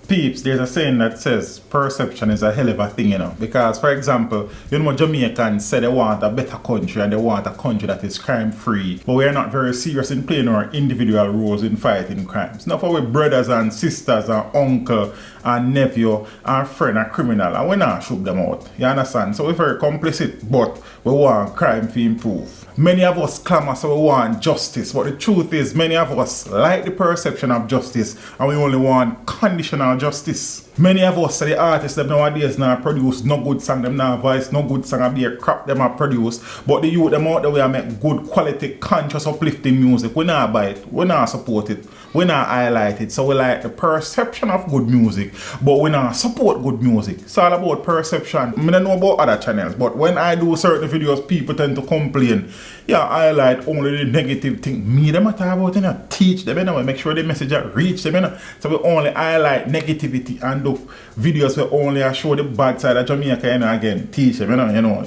Peeps, there's a saying that says perception is a hell of a thing, because, for example, Jamaicans say they want a better country and they want a country that is crime-free, but we are not very serious in playing our individual roles in fighting crimes. Not for our brothers and sisters and uncle and nephew and friend and criminal, and we not shoot them out, you understand? So we're very complicit, but we want crime to improve. Many of us clamor so we want justice, but the truth is many of us like the perception of justice and we only want conditional justice. Many of us say the artists them nowadays now produce no good song, them now voice no good song, be a crap them are produce, but the youth them out there we make good quality, conscious, uplifting music. We not buy it, we not support it, we not highlight it. So we like the perception of good music, but we not support good music. It's all about perception. I don't know about other channels, but when I do certain videos, people tend to complain. Yeah, I highlight only the negative thing. Me them talk about, teach them, make sure the message reach them, So we only highlight negativity and do videos where only show the bad side of Jamaica, again, teach them,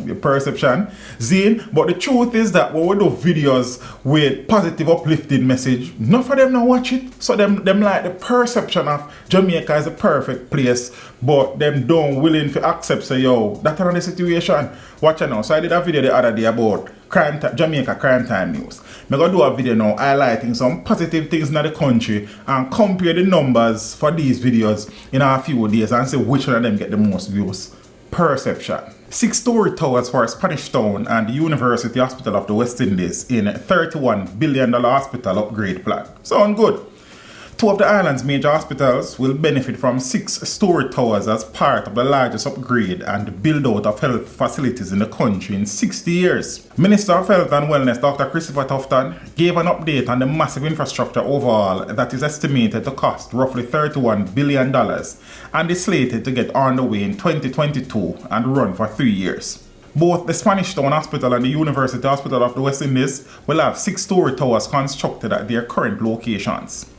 the perception. Zine, but the truth is that when we do videos with positive uplifting message, none of them now watch it. So them like the perception of Jamaica is a perfect place, but them don't willing to accept, say, yo, that's another situation. Watch it now. So I did a video the other day about Jamaica crime time news. I'm going to do a video now highlighting some positive things in the country and compare the numbers for these videos in a few days and see which one of them get the most views. Perception. 6-story towers for Spanish Town and the University Hospital of the West Indies in $31 billion hospital upgrade plan. Sound good? 2 of the island's major hospitals will benefit from 6-story towers as part of the largest upgrade and build-out of health facilities in the country in 60 years. Minister of Health and Wellness Dr. Christopher Tufton gave an update on the massive infrastructure overhaul that is estimated to cost roughly $31 billion and is slated to get underway in 2022 and run for 3 years. Both the Spanish Town Hospital and the University Hospital of the West Indies will have 6-story towers constructed at their current locations.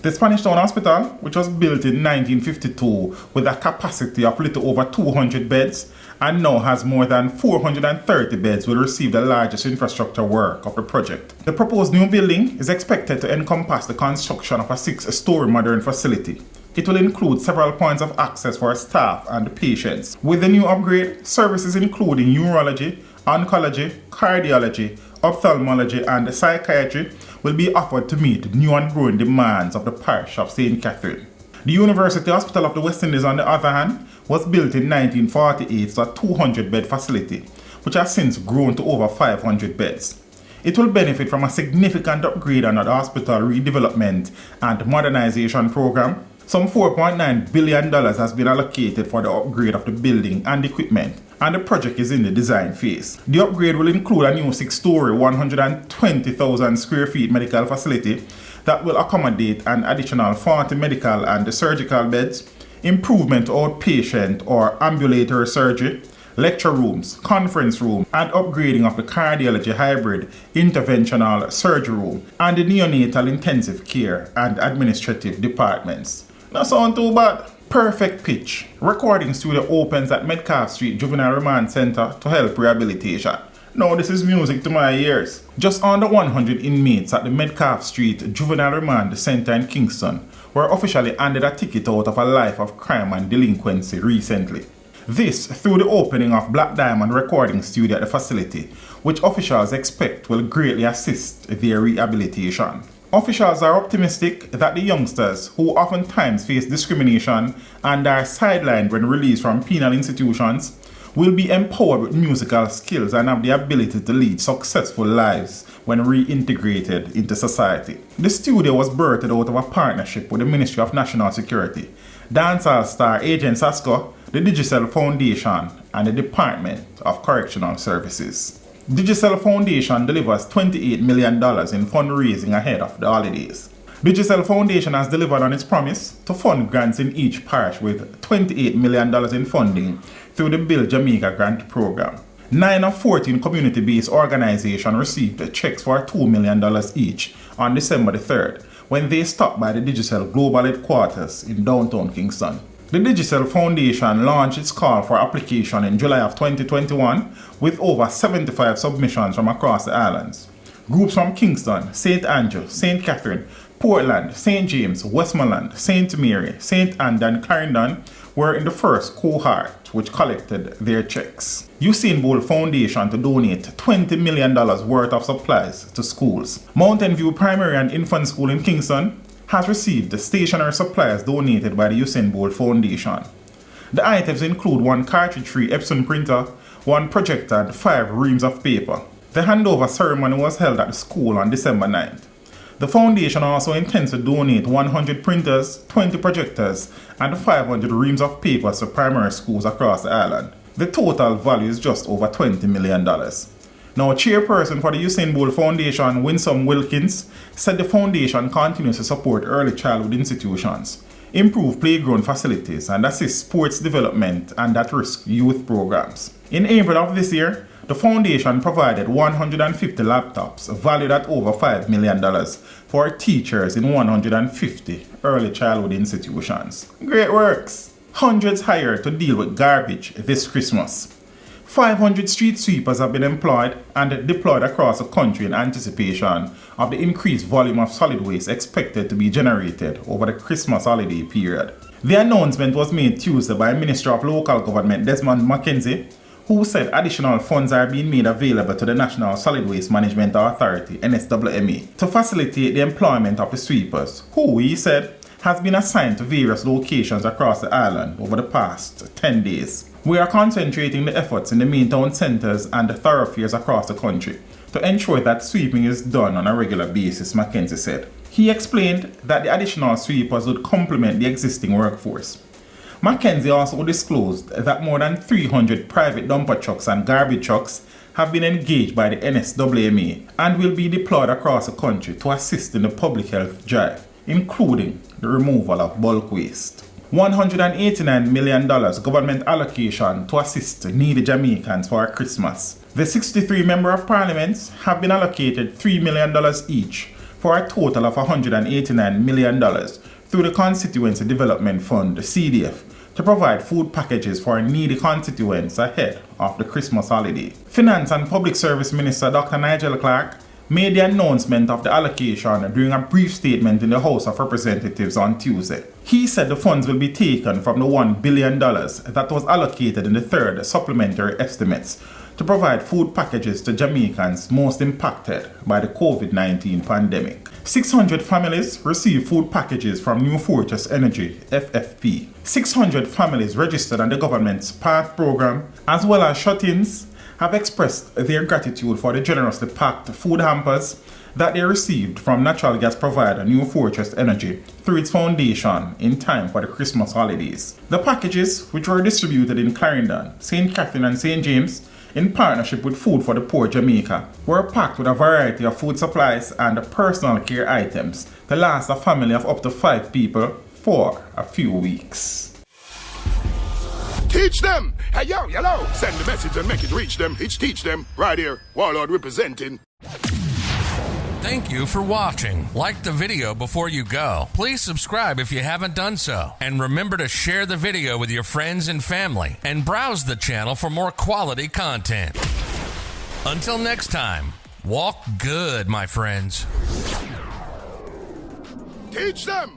The Spanish Town Hospital, which was built in 1952 with a capacity of little over 200 beds and now has more than 430 beds, will receive the largest infrastructure work of the project. The proposed new building is expected to encompass the construction of a 6-story modern facility. It will include several points of access for staff and patients. With the new upgrade, services including neurology, oncology, cardiology, ophthalmology and psychiatry will be offered to meet new and growing demands of the parish of St. Catherine. The University Hospital of the West Indies, on the other hand, was built in 1948 as a 200-bed facility, which has since grown to over 500 beds. It will benefit from a significant upgrade under the hospital redevelopment and modernization program. Some $4.9 billion has been allocated for the upgrade of the building and equipment, and the project is in the design phase. The upgrade will include a new 6-story, 120,000 square feet medical facility that will accommodate an additional 40 medical and surgical beds, improvement to outpatient or ambulatory surgery, lecture rooms, conference room, and upgrading of the cardiology hybrid interventional surgery room and the neonatal intensive care and administrative departments. Not sound too bad. Perfect pitch. Recording studio opens at Metcalfe Street Juvenile Remand Center to help rehabilitation. Now this is music to my ears. Just under 100 inmates at the Metcalfe Street Juvenile Remand Center in Kingston were officially handed a ticket out of a life of crime and delinquency recently. This through the opening of Black Diamond Recording Studio at the facility, which officials expect will greatly assist their rehabilitation. Officials are optimistic that the youngsters, who oftentimes face discrimination and are sidelined when released from penal institutions, will be empowered with musical skills and have the ability to lead successful lives when reintegrated into society. The studio was birthed out of a partnership with the Ministry of National Security, dancehall star Agent Sasko, the Digicel Foundation, and the Department of Correctional Services. Digicel Foundation delivers $28 million in fundraising ahead of the holidays. Digicel Foundation has delivered on its promise to fund grants in each parish with $28 million in funding through the Build Jamaica Grant Program. 9 of 14 community-based organizations received checks for $2 million each on December the 3rd when they stopped by the Digicel Global Headquarters in downtown Kingston. The Digicel Foundation launched its call for application in July of 2021 with over 75 submissions from across the islands. Groups from Kingston, St. Andrew, St. Catherine, Portland, St. James, Westmoreland, St. Mary, St. Anne and Clarendon were in the first cohort which collected their checks. Usain Bolt Foundation to donate $20 million worth of supplies to schools. Mountain View Primary and Infant School in Kingston has received stationery supplies donated by the Usain Bolt Foundation. The items include one cartridge-free Epson printer, one projector and 5 reams of paper. The handover ceremony was held at the school on December 9th. The foundation also intends to donate 100 printers, 20 projectors, and 500 reams of papers to primary schools across the island. The total value is just over $20 million. Now, chairperson for the Usain Bolt Foundation, Winsome Wilkins, said the foundation continues to support early childhood institutions, improve playground facilities, and assist sports development and at-risk youth programs. In April of this year, the foundation provided 150 laptops valued at over $5 million for teachers in 150 early childhood institutions. Great works! Hundreds hired to deal with garbage this Christmas. 500 street sweepers have been employed and deployed across the country in anticipation of the increased volume of solid waste expected to be generated over the Christmas holiday period. The announcement was made Tuesday by Minister of Local Government Desmond McKenzie, who said additional funds are being made available to the National Solid Waste Management Authority, NSWMA, to facilitate the employment of the sweepers, who, he said, has been assigned to various locations across the island over the past 10 days. We are concentrating the efforts in the main town centres and the thoroughfares across the country to ensure that sweeping is done on a regular basis, McKenzie said. He explained that the additional sweepers would complement the existing workforce. McKenzie also disclosed that more than 300 private dumper trucks and garbage trucks have been engaged by the NSWMA and will be deployed across the country to assist in the public health drive, including the removal of bulk waste. $189 million government allocation to assist needy Jamaicans for Christmas. The 63 Members of Parliament have been allocated $3 million each for a total of $189 million through the Constituency Development Fund, CDF, to provide food packages for needy constituents ahead of the Christmas holiday. Finance and Public Service Minister Dr. Nigel Clark made the announcement of the allocation during a brief statement in the House of Representatives on Tuesday. He said the funds will be taken from the $1 billion that was allocated in the third supplementary estimates to provide food packages to Jamaicans most impacted by the COVID-19 pandemic. 600 families receive food packages from New Fortress Energy, FFP. 600 families registered on the government's PATH program, as well as shut-ins, have expressed their gratitude for the generously packed food hampers that they received from natural gas provider New Fortress Energy through its foundation in time for the Christmas holidays. The packages, which were distributed in Clarendon, St. Catherine and St. James, in partnership with Food for the Poor Jamaica, were packed with a variety of food supplies and personal care items to last a family of up to 5 people for a few weeks. Teach them! Hey, yo, hello! Send the message and make it reach them. It's teach them. Right here, Warlord representing. Thank you for watching. Like the video before you go. Please subscribe if you haven't done so. And remember to share the video with your friends and family. And browse the channel for more quality content. Until next time, walk good, my friends. Teach them!